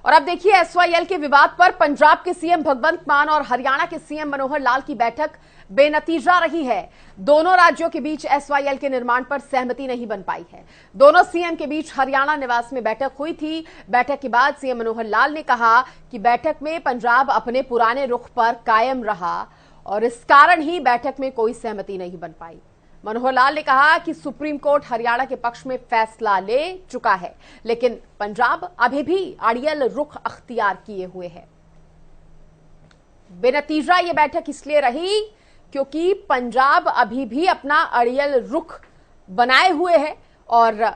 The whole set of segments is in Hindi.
और अब देखिए एसवाईएल के विवाद पर पंजाब के सीएम भगवंत मान और हरियाणा के सीएम मनोहर लाल की बैठक बेनतीजा रही है। दोनों राज्यों के बीच एसवाईएल के निर्माण पर सहमति नहीं बन पाई है। दोनों सीएम के बीच हरियाणा निवास में बैठक हुई थी। बैठक के बाद सीएम मनोहर लाल ने कहा कि बैठक में पंजाब अपने पुराने रुख पर कायम रहा और इस कारण ही बैठक में कोई सहमति नहीं बन पाई। मनोहर लाल ने कहा कि सुप्रीम कोर्ट हरियाणा के पक्ष में फैसला ले चुका है, लेकिन पंजाब अभी भी अड़ियल रुख अख्तियार किए हुए है। बेनतीजा ये बैठक इसलिए रही क्योंकि पंजाब अभी भी अपना अड़ियल रुख बनाए हुए है और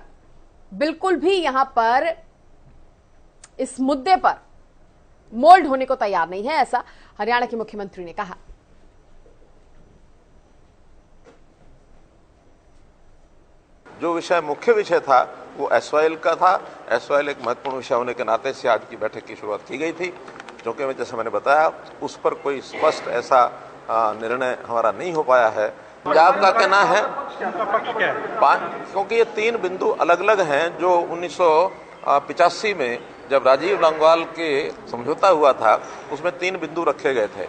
बिल्कुल भी यहां पर इस मुद्दे पर मोल्ड होने को तैयार नहीं है, ऐसा हरियाणा के मुख्यमंत्री ने कहा। जो विषय मुख्य विषय था वो एसवाईएल का था। एसवाईएल एक महत्वपूर्ण विषय होने के नाते से आज की बैठक की शुरुआत की गई थी, जो कि जैसे मैंने बताया उस पर कोई स्पष्ट ऐसा निर्णय हमारा नहीं हो पाया है। पंजाब का कहना है क्योंकि ये तीन बिंदु अलग अलग हैं। जो 1985 में जब राजीव लौंगोवाल के समझौता हुआ था उसमें तीन बिंदु रखे गए थे।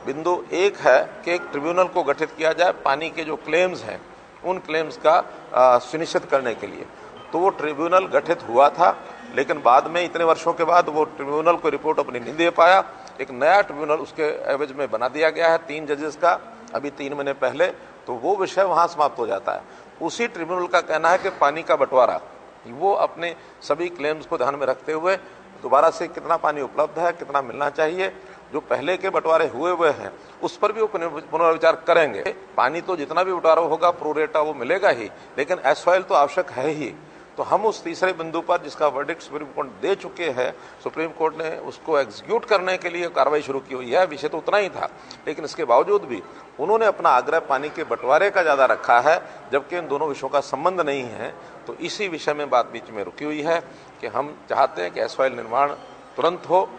बिंदु एक है कि एक ट्रिब्यूनल को गठित किया जाए पानी के जो क्लेम्स हैं उन क्लेम्स का सुनिश्चित करने के लिए। तो वो ट्रिब्यूनल गठित हुआ था, लेकिन बाद में इतने वर्षों के बाद वो ट्रिब्यूनल को रिपोर्ट अपनी नहीं दे पाया। एक नया ट्रिब्यूनल उसके एवज में बना दिया गया है 3 जजेस का, अभी 3 महीने पहले। तो वो विषय वहाँ समाप्त हो जाता है। उसी ट्रिब्यूनल का कहना है कि पानी का बंटवारा वो अपने सभी क्लेम्स को ध्यान में रखते हुए दोबारा से कितना पानी उपलब्ध है, कितना मिलना चाहिए, जो पहले के बंटवारे हुए हैं उस पर भी वो पुनर्विचार करेंगे। पानी तो जितना भी बंटवारा होगा प्रोरेटा वो मिलेगा ही, लेकिन एसवाईएल तो आवश्यक है ही। तो हम उस तीसरे बिंदु पर जिसका वर्डिक्ट सुप्रीम कोर्ट दे चुके हैं, सुप्रीम कोर्ट ने उसको एग्जीक्यूट करने के लिए कार्रवाई शुरू की हुई है। विषय तो उतना ही था, लेकिन इसके बावजूद भी उन्होंने अपना आग्रह पानी के बंटवारे का ज्यादा रखा है, जबकि इन दोनों विषयों का संबंध नहीं है। तो इसी विषय में बात बीच में रुकी हुई है कि हम चाहते हैं कि एसवाईएल निर्माण तुरंत हो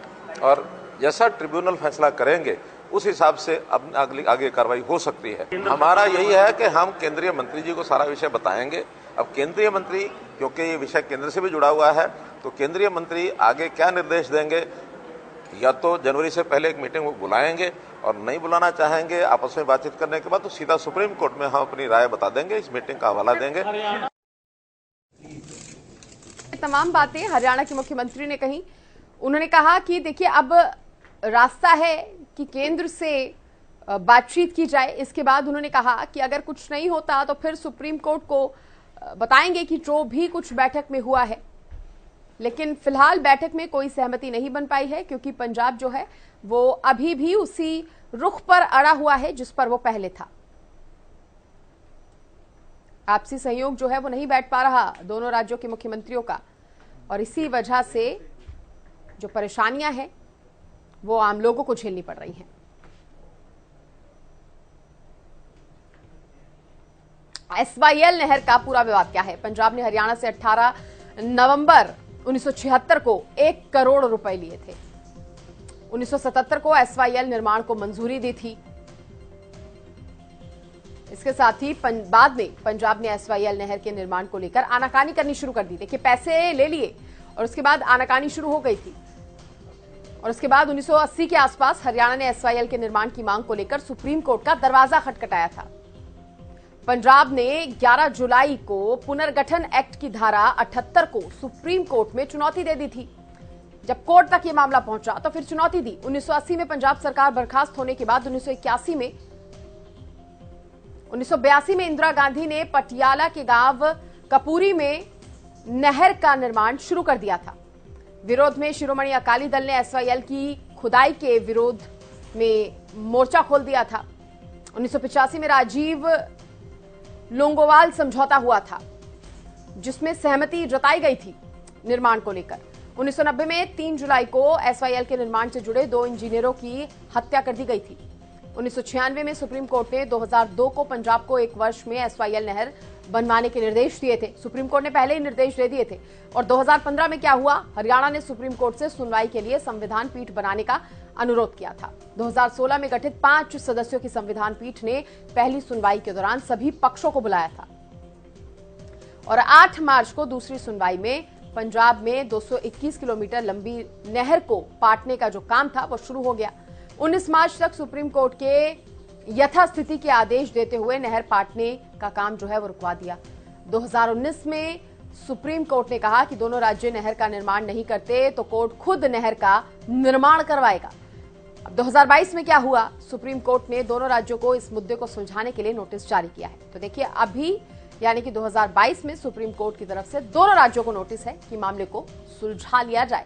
और जैसा ट्रिब्यूनल फैसला करेंगे उस हिसाब से अब आगे कार्रवाई हो सकती है। हमारा यही है कि हम केंद्रीय मंत्री जी को सारा विषय बताएंगे। अब केंद्रीय मंत्री, क्योंकि ये विषय केंद्र से भी जुड़ा हुआ है, तो केंद्रीय मंत्री आगे क्या निर्देश देंगे, या तो जनवरी से पहले एक मीटिंग वो बुलाएंगे और नहीं बुलाना चाहेंगे आपस में बातचीत करने के बाद तो सीधा सुप्रीम कोर्ट में हम अपनी राय बता देंगे, इस मीटिंग का हवाला देंगे। तमाम बातें हरियाणा के मुख्यमंत्री ने कही। उन्होंने कहा कि देखिए अब रास्ता है कि केंद्र से बातचीत की जाए। इसके बाद उन्होंने कहा कि अगर कुछ नहीं होता तो फिर सुप्रीम कोर्ट को बताएंगे कि जो भी कुछ बैठक में हुआ है, लेकिन फिलहाल बैठक में कोई सहमति नहीं बन पाई है क्योंकि पंजाब जो है वो अभी भी उसी रुख पर अड़ा हुआ है जिस पर वो पहले था। आपसी सहयोग जो है वो नहीं बैठ पा रहा दोनों राज्यों के मुख्यमंत्रियों का, और इसी वजह से जो परेशानियां हैं वो आम लोगों को झेलनी पड़ रही हैं। एसवाईएल नहर का पूरा विवाद क्या है? पंजाब ने हरियाणा से 18 नवंबर 1976 को 1 करोड़ रुपए लिए थे। 1977 को एसवाईएल निर्माण को मंजूरी दी थी। इसके साथ ही बाद में पंजाब ने एसवाईएल नहर के निर्माण को लेकर आनाकानी करनी शुरू कर दी। देखिए पैसे ले लिए और उसके बाद आनाकानी शुरू हो गई थी। और उसके बाद 1980 के आसपास हरियाणा ने एसवाईएल के निर्माण की मांग को लेकर सुप्रीम कोर्ट का दरवाजा खटखटाया था। पंजाब ने 11 जुलाई को पुनर्गठन एक्ट की धारा 78 को सुप्रीम कोर्ट में चुनौती दे दी थी। जब कोर्ट तक ये मामला पहुंचा तो फिर चुनौती दी। 1980 में पंजाब सरकार बर्खास्त होने के बाद 1982 में इंदिरा गांधी ने पटियाला के गांव कपूरी में नहर का निर्माण शुरू कर दिया था। विरोध में शिरोमणि अकाली दल ने एसवाईएल की खुदाई के विरोध में मोर्चा खोल दिया था। 1985 में राजीव लोंगोवाल समझौता हुआ था जिसमें सहमति जताई गई थी निर्माण को लेकर। 1990 में 3 जुलाई को एसवाईएल के निर्माण से जुड़े 2 इंजीनियरों की हत्या कर दी गई थी। 1996 में सुप्रीम कोर्ट ने 2002 को पंजाब को 1 वर्ष में एसवाईएल नहर बनवाने के निर्देश दिए थे। सुप्रीम कोर्ट ने पहले ही निर्देश दे दिए थे। और 2015 में क्या हुआ? हरियाणा ने सुप्रीम कोर्ट से सुनवाई के लिए संविधान पीठ बनाने का अनुरोध किया था। 2016 में गठित 5 सदस्यों की संविधान पीठ ने पहली सुनवाई के दौरान सभी पक्षों को बुलाया था और 8 मार्च को दूसरी सुनवाई में पंजाब में 221 किलोमीटर लंबी नहर को पाटने का जो काम था वो शुरू हो गया। 19 मार्च तक सुप्रीम कोर्ट के यथास्थिति के आदेश देते हुए नहर पाटने का काम जो है वो रुकवा दिया। 2019 में सुप्रीम कोर्ट ने कहा कि दोनों राज्य नहर का निर्माण नहीं करते तो कोर्ट खुद नहर का निर्माण करवाएगा। अब 2022 में क्या हुआ? सुप्रीम कोर्ट ने दोनों राज्यों को इस मुद्दे को सुलझाने के लिए नोटिस जारी किया है। तो देखिए, अभी यानी कि 2022 में सुप्रीम कोर्ट की तरफ से दोनों राज्यों को नोटिस है कि मामले को सुलझा लिया जाए।